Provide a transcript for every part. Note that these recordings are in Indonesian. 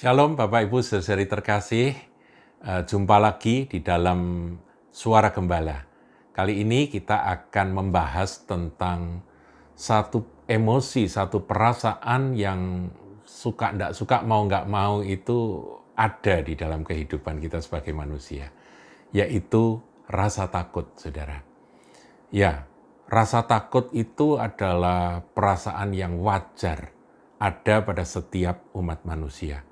Shalom Bapak Ibu saudari terkasih, jumpa lagi di dalam Suara Gembala. Kali ini kita akan membahas tentang satu emosi, satu perasaan yang suka nggak suka, mau nggak mau itu ada di dalam kehidupan kita sebagai manusia, yaitu rasa takut, saudara. Ya, rasa takut itu adalah perasaan yang wajar, ada pada setiap umat manusia.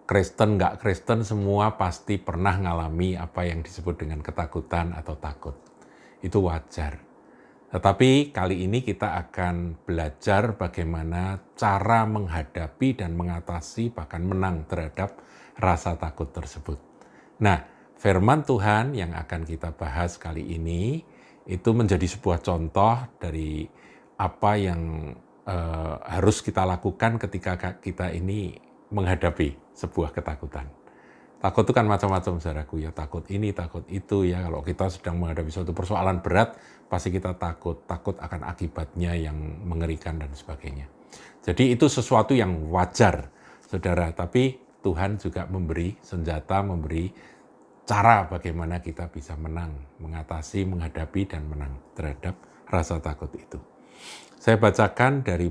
Kristen nggak Kristen semua pasti pernah ngalami apa yang disebut dengan ketakutan atau takut. Itu wajar. Tetapi kali ini kita akan belajar bagaimana cara menghadapi dan mengatasi bahkan menang terhadap rasa takut tersebut. Nah, firman Tuhan yang akan kita bahas kali ini itu menjadi sebuah contoh dari apa yang harus kita lakukan ketika kita ini menghadapi sebuah ketakutan. Takut itu kan macam-macam, saudaraku ya. Takut ini, takut itu ya. Kalau kita sedang menghadapi suatu persoalan berat, pasti kita takut. Takut akan akibatnya yang mengerikan dan sebagainya. Jadi itu sesuatu yang wajar, saudara. Tapi Tuhan juga memberi senjata, memberi cara bagaimana kita bisa menang, mengatasi, menghadapi, dan menang terhadap rasa takut itu. Saya bacakan dari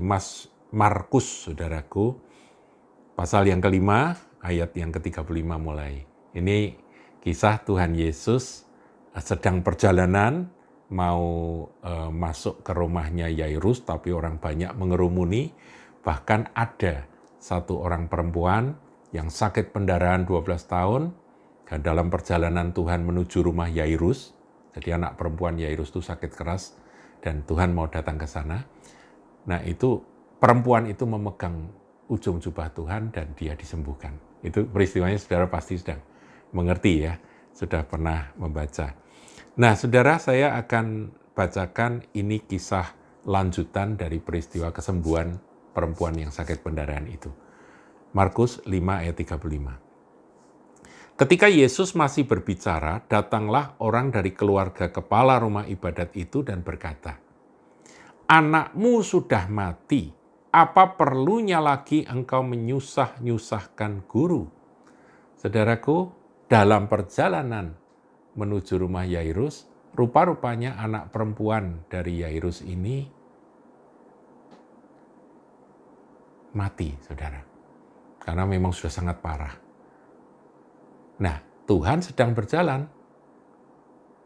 Markus, saudaraku, pasal yang kelima, ayat yang ke-35 mulai. Ini kisah Tuhan Yesus sedang perjalanan, mau masuk ke rumahnya Yairus, tapi orang banyak mengerumuni. Bahkan ada satu orang perempuan yang sakit pendarahan 12 tahun, dan dalam perjalanan Tuhan menuju rumah Yairus, jadi anak perempuan Yairus itu sakit keras, dan Tuhan mau datang ke sana. Nah itu, perempuan itu memegang ujung jubah Tuhan dan dia disembuhkan. Itu peristiwanya saudara pasti sudah mengerti ya, sudah pernah membaca. Nah saudara, saya akan bacakan ini kisah lanjutan dari peristiwa kesembuhan perempuan yang sakit pendarahan itu. Markus 5 ayat 35. Ketika Yesus masih berbicara, datanglah orang dari keluarga kepala rumah ibadat itu dan berkata, "Anakmu sudah mati. Apa perlunya lagi engkau menyusah-nyusahkan guru?" Saudaraku, dalam perjalanan menuju rumah Yairus, rupa-rupanya anak perempuan dari Yairus ini mati, saudara. Karena memang sudah sangat parah. Nah, Tuhan sedang berjalan.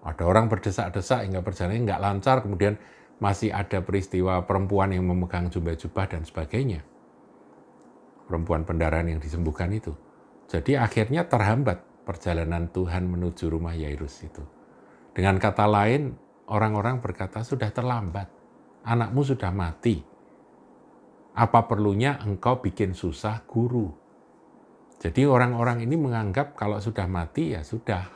Ada orang berdesak-desak hingga perjalanannya nggak lancar, kemudian masih ada peristiwa perempuan yang memegang jubah-jubah dan sebagainya. Perempuan pendarahan yang disembuhkan itu. Jadi akhirnya terhambat perjalanan Tuhan menuju rumah Yairus itu. Dengan kata lain, orang-orang berkata, sudah terlambat, anakmu sudah mati. Apa perlunya engkau bikin susah guru? Jadi orang-orang ini menganggap kalau sudah mati ya sudah,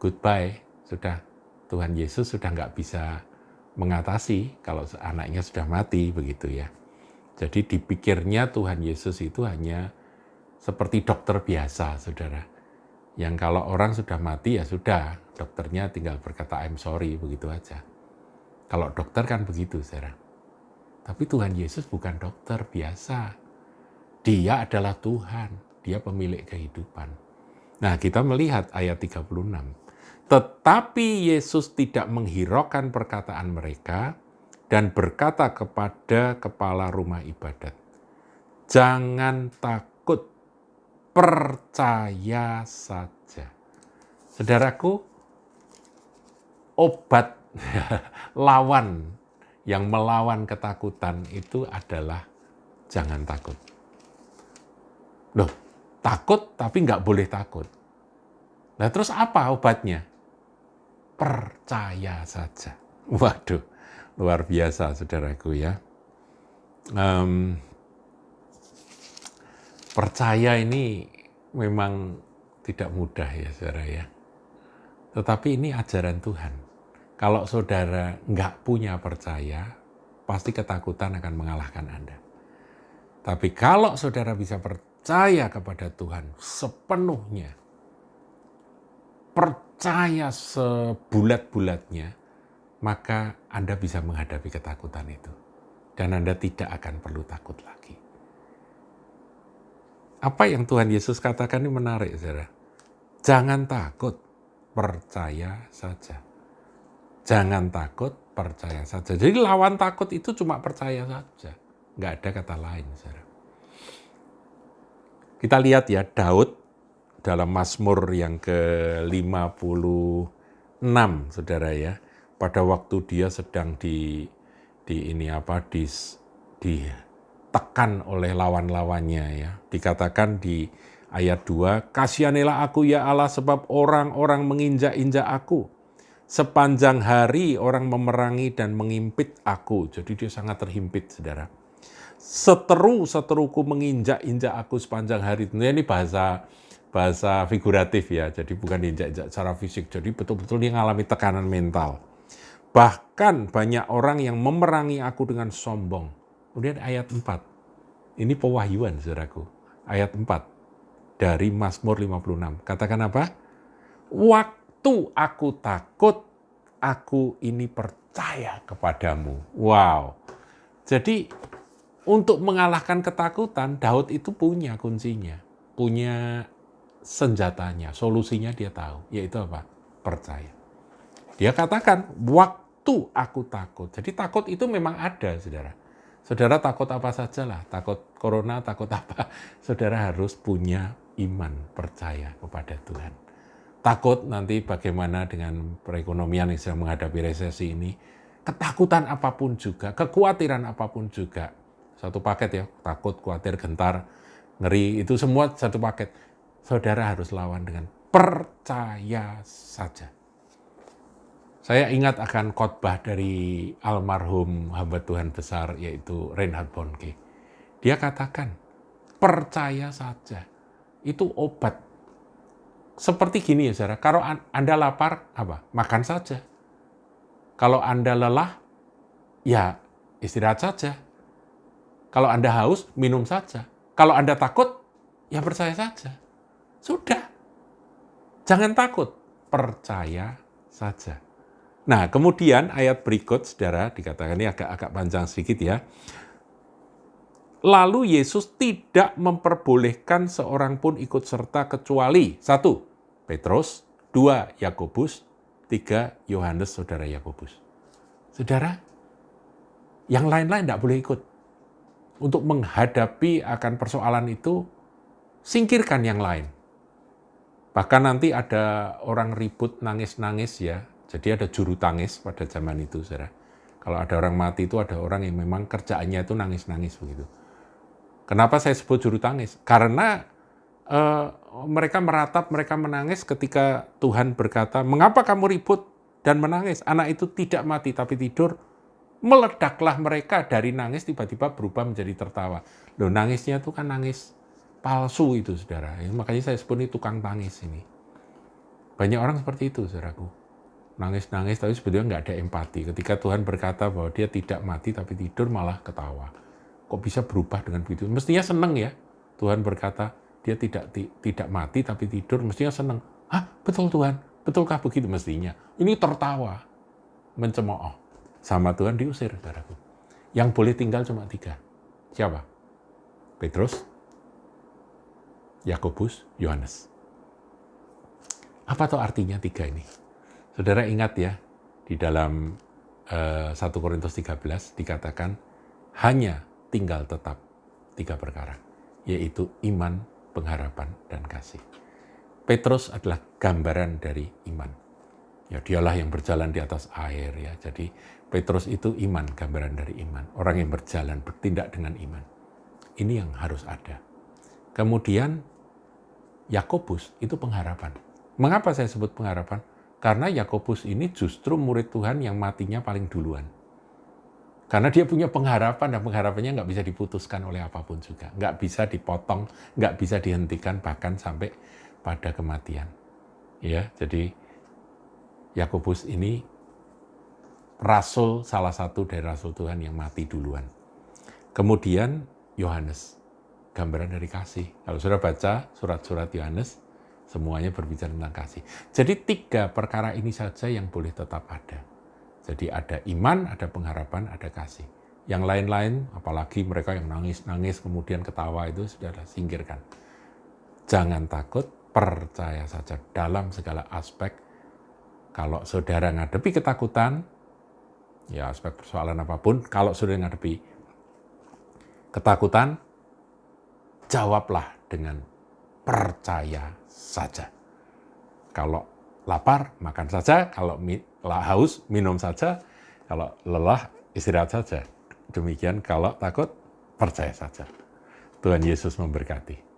goodbye, sudah Tuhan Yesus sudah nggak bisa mengatasi kalau anaknya sudah mati, begitu ya. Jadi dipikirnya Tuhan Yesus itu hanya seperti dokter biasa, saudara. Yang kalau orang sudah mati ya sudah, dokternya tinggal berkata I'm sorry, begitu aja. Kalau dokter kan begitu, saudara. Tapi Tuhan Yesus bukan dokter biasa. Dia adalah Tuhan, dia pemilik kehidupan. Nah, kita melihat ayat 36. Tetapi Yesus tidak menghiraukan perkataan mereka dan berkata kepada kepala rumah ibadat, "Jangan takut, percaya saja." Saudaraku, obat lawan yang melawan ketakutan itu adalah jangan takut. Loh, takut tapi nggak boleh takut. Nah terus apa obatnya? Percaya saja. Waduh, luar biasa saudaraku ya. Percaya ini memang tidak mudah ya saudara ya. Tetapi ini ajaran Tuhan. Kalau saudara nggak punya percaya, pasti ketakutan akan mengalahkan Anda. Tapi kalau saudara bisa percaya kepada Tuhan sepenuhnya, percaya sebulat-bulatnya, maka Anda bisa menghadapi ketakutan itu. Dan Anda tidak akan perlu takut lagi. Apa yang Tuhan Yesus katakan ini menarik, saudara. Jangan takut, percaya saja. Jangan takut, percaya saja. Jadi lawan takut itu cuma percaya saja. Nggak ada kata lain, saudara. Kita lihat ya, Daud dalam Mazmur yang ke-56, saudara ya. Pada waktu dia sedang ditekan oleh lawan-lawannya ya. Dikatakan di ayat 2, "Kasihanilah aku ya Allah sebab orang-orang menginjak-injak aku. Sepanjang hari orang memerangi dan mengimpit aku." Jadi dia sangat terhimpit, saudara. Seteru-seteruku menginjak-injak aku sepanjang hari. Ini bahasa figuratif ya, jadi bukan diinjak-injak secara fisik. Jadi betul-betul dia mengalami tekanan mental. Bahkan banyak orang yang memerangi aku dengan sombong. Kemudian ayat 4. Ini pewahyuan, saudaraku. Ayat 4 dari Mazmur 56. Katakan apa? Waktu aku takut, aku ini percaya kepadamu. Wow. Jadi untuk mengalahkan ketakutan, Daud itu punya kuncinya. Punya senjatanya, solusinya dia tahu. Yaitu apa? Percaya. Dia katakan, waktu aku takut. Jadi takut itu memang ada, saudara. Saudara takut apa saja lah, takut corona, takut apa. Saudara harus punya iman, percaya kepada Tuhan. Takut nanti bagaimana dengan perekonomian yang sedang menghadapi resesi ini. Ketakutan apapun juga, kekhawatiran apapun juga. Satu paket ya, takut, khawatir, gentar, ngeri, itu semua satu paket. Saudara harus lawan dengan percaya saja. Saya ingat akan khotbah dari almarhum hamba Tuhan besar, yaitu Reinhard Bonnke. Dia katakan, percaya saja. Itu obat. Seperti gini ya, saudara. Kalau Anda lapar, apa? Makan saja. Kalau Anda lelah, ya istirahat saja. Kalau Anda haus, minum saja. Kalau Anda takut, ya percaya saja. Sudah. Jangan takut, percaya saja. Nah, kemudian ayat berikut, saudara, dikatakan ini agak panjang sedikit ya. Lalu Yesus tidak memperbolehkan seorang pun ikut serta kecuali 1. Petrus, 2. Yakobus, 3. Yohanes, saudara Yakobus. Saudara, yang lain-lain tidak boleh ikut. Untuk menghadapi akan persoalan itu, singkirkan yang lain. Bahkan nanti ada orang ribut, nangis-nangis ya. Jadi ada juru tangis pada zaman itu, saudara. Kalau ada orang mati itu ada orang yang memang kerjaannya itu nangis-nangis begitu. Kenapa saya sebut juru tangis? Karena mereka meratap, mereka menangis ketika Tuhan berkata, "Mengapa kamu ribut dan menangis? Anak itu tidak mati tapi tidur." Meledaklah mereka dari nangis tiba-tiba berubah menjadi tertawa. Loh, nangisnya itu kan nangis palsu itu, saudara. Makanya saya sebut ini tukang tangis ini. Banyak orang seperti itu, saudaraku. Nangis-nangis tapi sebetulnya nggak ada empati. Ketika Tuhan berkata bahwa dia tidak mati tapi tidur, malah ketawa. Kok bisa berubah dengan begitu? Mestinya senang ya. Tuhan berkata dia tidak mati tapi tidur, mestinya senang. Hah, betul Tuhan? Betulkah begitu? Mestinya. Ini tertawa, mencemooh. Sama Tuhan diusir, saudaraku. Yang boleh tinggal cuma 3. Siapa? Petrus, Yakobus, Yohanes. Apa tuh artinya 3 ini? Saudara ingat ya, di dalam 1 Korintus 13 dikatakan hanya tinggal tetap 3 perkara, yaitu iman, pengharapan, dan kasih. Petrus adalah gambaran dari iman. Ya, dialah yang berjalan di atas air ya. Jadi Petrus itu iman, gambaran dari iman. Orang yang berjalan, bertindak dengan iman. Ini yang harus ada. Kemudian Yakobus itu pengharapan. Mengapa saya sebut pengharapan? Karena Yakobus ini justru murid Tuhan yang matinya paling duluan. Karena dia punya pengharapan, dan pengharapannya nggak bisa diputuskan oleh apapun juga. Nggak bisa dipotong, nggak bisa dihentikan, bahkan sampai pada kematian. Ya, jadi Yakobus ini rasul, salah satu dari rasul Tuhan yang mati duluan. Kemudian Yohanes, gambaran dari kasih. Kalau sudah baca surat-surat Yohanes, semuanya berbicara tentang kasih. Jadi 3 perkara ini saja yang boleh tetap ada. Jadi ada iman, ada pengharapan, ada kasih. Yang lain-lain, apalagi mereka yang nangis-nangis kemudian ketawa, itu sudah singkirkan. jangan takut, percaya saja dalam segala aspek. Kalau saudara ngadepi ketakutan, ya aspek persoalan apapun, kalau saudara ngadepi ketakutan, jawablah dengan percaya saja. Kalau lapar, makan saja. Kalau haus, minum saja. Kalau lelah, istirahat saja. Demikian kalau takut, percaya saja. Tuhan Yesus memberkati.